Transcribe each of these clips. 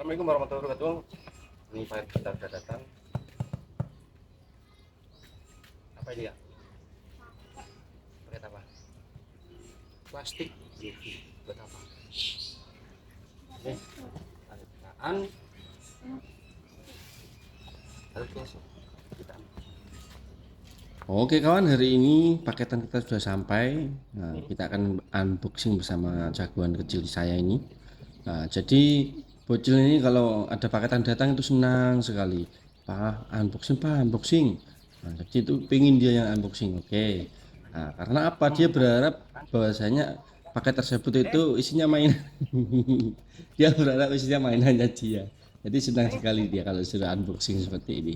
Assalamualaikum warahmatullahi wabarakatuh. Ini paket kita sudah datang. Apa ini ya? Paket apa? Plastik. Buat apa? Oke. Apaan? Oke kawan, hari ini paketan kita sudah sampai. Nah, kita akan unboxing bersama jagoan kecil saya ini. Nah, jadi bocil ini kalau ada paketan datang itu senang sekali. Pak, unboxing. Nah, jadi itu pingin dia yang unboxing. Oke. Nah, karena apa? Dia berharap bahwasanya paket tersebut itu isinya mainan. Dia berharap isinya mainannya dia. Jadi senang sekali dia kalau sudah unboxing seperti ini.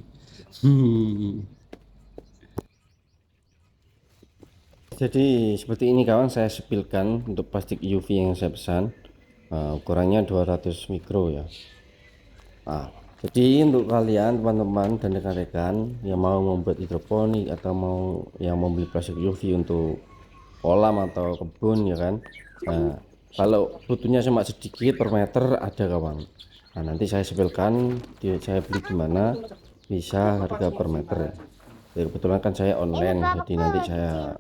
Jadi seperti ini kawan, saya sepilkan untuk plastik UV yang saya pesan. Ukurannya 200 mikro ya. Nah, jadi untuk kalian teman-teman dan rekan-rekan yang mau membuat hidroponik atau mau yang membeli plastik UV untuk kolam atau kebun ya kan. Nah, kalau butuhnya cuma sedikit per meter ada kawan. Nah, nanti saya sepilkan saya beli di mana, bisa harga per meter ya. Ya, kebetulan kan saya online, jadi nanti saya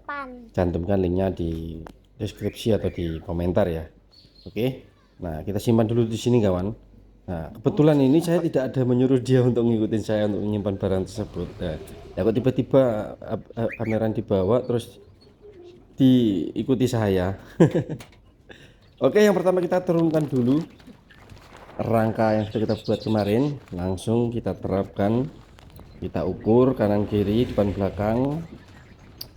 cantumkan linknya di deskripsi atau di komentar ya. Oke, nah kita simpan dulu di sini kawan. Nah kebetulan ini saya tidak ada menyuruh dia untuk ngikutin saya untuk menyimpan barang tersebut. Nah, ya kok tiba-tiba kameran dibawa terus diikuti saya. Oke, yang pertama kita turunkan dulu rangka yang sudah kita buat kemarin, langsung kita terapkan, kita ukur kanan kiri depan belakang,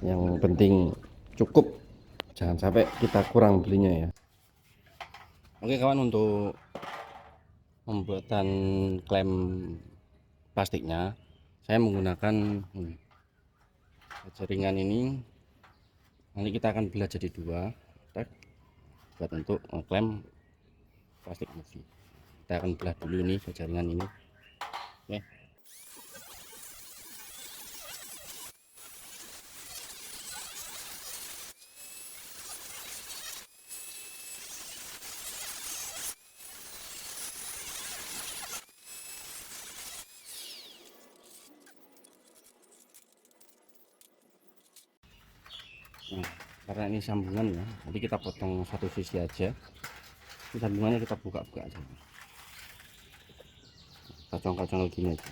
yang penting cukup, jangan sampai kita kurang belinya ya. Oke kawan, untuk pembuatan klem plastiknya saya menggunakan jaringan ini. Nanti kita akan belah jadi dua buat untuk klem plastik UV. Kita akan belah dulu nih jaringan ini. Oke. Nah, karena ini sambungan ya, nanti kita potong satu sisi aja. Ini sambungannya kita buka-buka aja, kacang-kacang gini aja.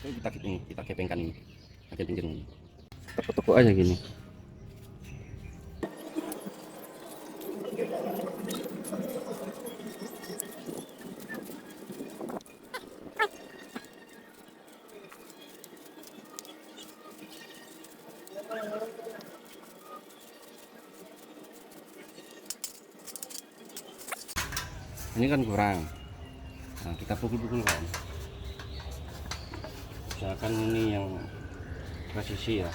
Oke, kita kepengkan ini bagian pinggir ini, tepuk-tepuk aja gini. Ini kan kurang, nah kita pukul-pukul kan, misalkan ini yang presisi ya.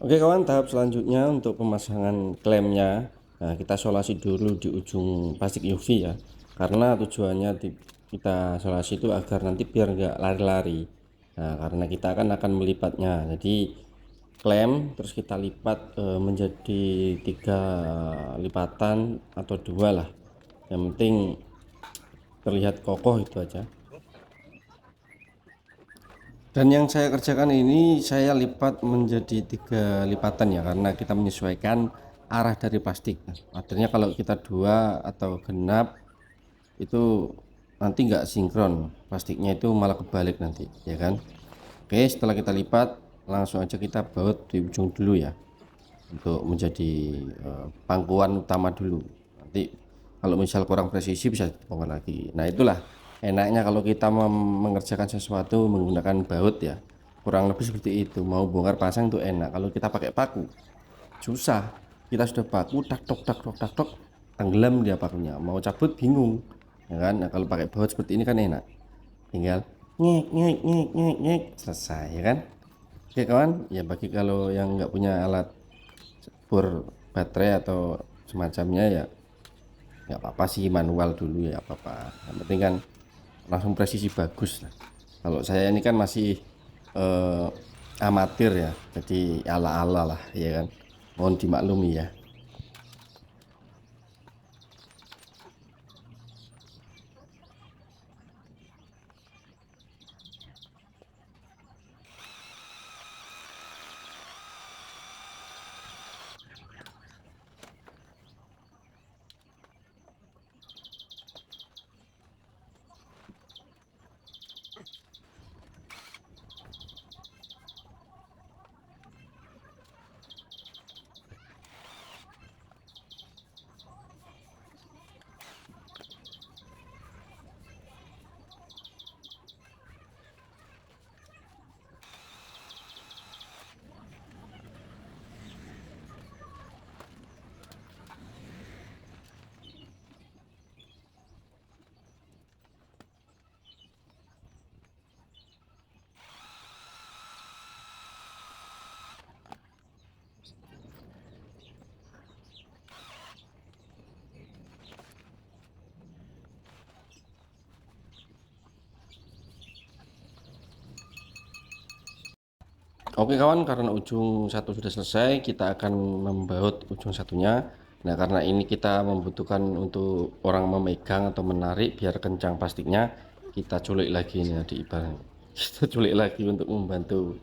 Oke kawan, tahap selanjutnya untuk pemasangan klemnya. Nah, kita solasi dulu di ujung plastik UV ya, karena tujuannya kita solasi itu agar nanti biar nggak lari-lari. Nah, karena kita akan melipatnya, jadi klem terus kita lipat menjadi 3 lipatan atau 2 lah, yang penting terlihat kokoh itu aja. Dan yang saya kerjakan ini saya lipat menjadi 3 lipatan ya, karena kita menyesuaikan arah dari plastik. Artinya kalau kita 2 atau genap itu nanti nggak sinkron, plastiknya itu malah kebalik nanti, ya kan. Oke, setelah kita lipat langsung aja kita baut di ujung dulu ya, untuk menjadi pangkuan utama dulu. Nanti kalau misal kurang presisi bisa dibongkar lagi. Nah itulah enaknya kalau kita mengerjakan sesuatu menggunakan baut ya, kurang lebih seperti itu. Mau bongkar pasang itu enak. Kalau kita pakai paku susah, kita sudah paku tak tok tak tok tak tok, tenggelam dia pakunya, mau cabut bingung, ya kan. Nah kalau pakai baut seperti ini kan enak, tinggal ngek ngek ngek ngek ngek selesai, ya kan. Oke kawan, ya bagi kalau yang nggak punya alat bor baterai atau semacamnya ya nggak apa-apa sih, manual dulu ya apa-apa, yang penting kan langsung presisi bagus lah. Kalau saya ini kan masih eh, amatir ya, jadi ala-ala lah, ya kan, mohon dimaklumi ya. Oke kawan, karena ujung satu sudah selesai, kita akan membaut ujung satunya. Nah karena ini kita membutuhkan untuk orang memegang atau menarik biar kencang plastiknya, kita culik lagi nih di ibarat kita culik lagi untuk membantu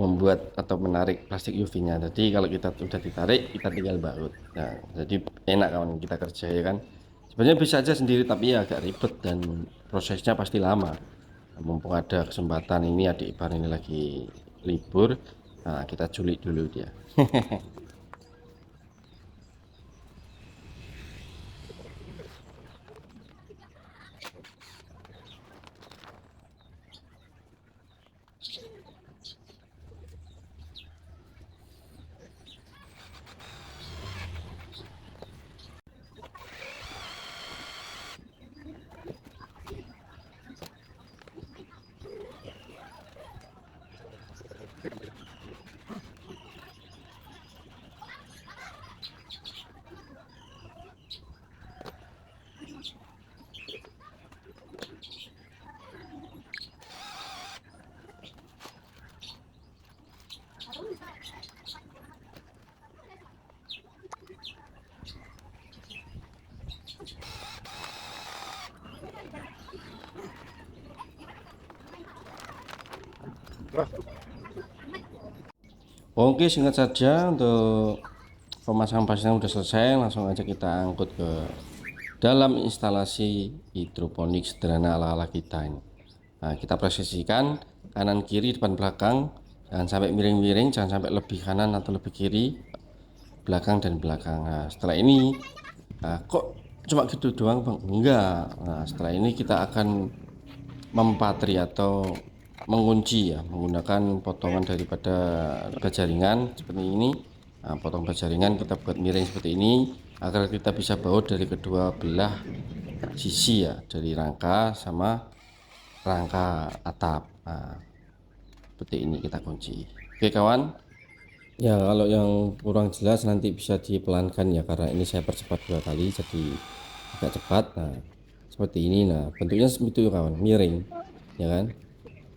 membuat atau menarik plastik UV-nya. Jadi kalau kita sudah ditarik, kita tinggal baut. Nah jadi enak kawan kita kerja, ya kan. Sebenarnya bisa aja sendiri tapi ya agak ribet dan prosesnya pasti lama. Mumpung ada kesempatan ini, adik ipar ini lagi libur, nah kita culik dulu dia. Oke, singkat saja untuk pemasangan pasang udah selesai, langsung aja kita angkut ke dalam instalasi hidroponik sederhana ala-ala kita ini. Nah, kita presisikan kanan kiri depan belakang, jangan sampai miring-miring, jangan sampai lebih kanan atau lebih kiri, belakang dan belakang. Nah setelah ini, kok cuma gitu doang bang? Enggak. Nah setelah ini kita akan mempatri atau mengunci ya, menggunakan potongan daripada baja ringan seperti ini. Nah, potong baja ringan kita buat miring seperti ini agar kita bisa baut dari kedua belah sisi ya, dari rangka sama rangka atap. Nah, seperti ini kita kunci. Oke kawan, ya kalau yang kurang jelas nanti bisa dipelankan ya, karena ini saya percepat 2 kali jadi agak cepat. Nah seperti ini, nah bentuknya seperti itu kawan, miring, ya kan.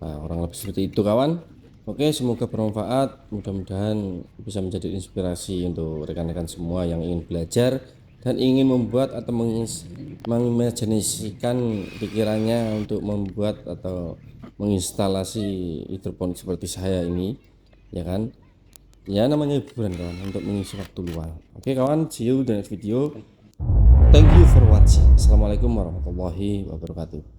Nah kurang lebih seperti itu kawan. Oke, semoga bermanfaat, mudah-mudahan bisa menjadi inspirasi untuk rekan-rekan semua yang ingin belajar dan ingin membuat atau mengimajinasikan pikirannya untuk membuat atau menginstalasi hidroponik seperti saya ini, ya kan, ya namanya hiburan kawan, untuk mengisi waktu luang. Oke kawan, see you di next video. Thank you for watching. Assalamualaikum warahmatullahi wabarakatuh.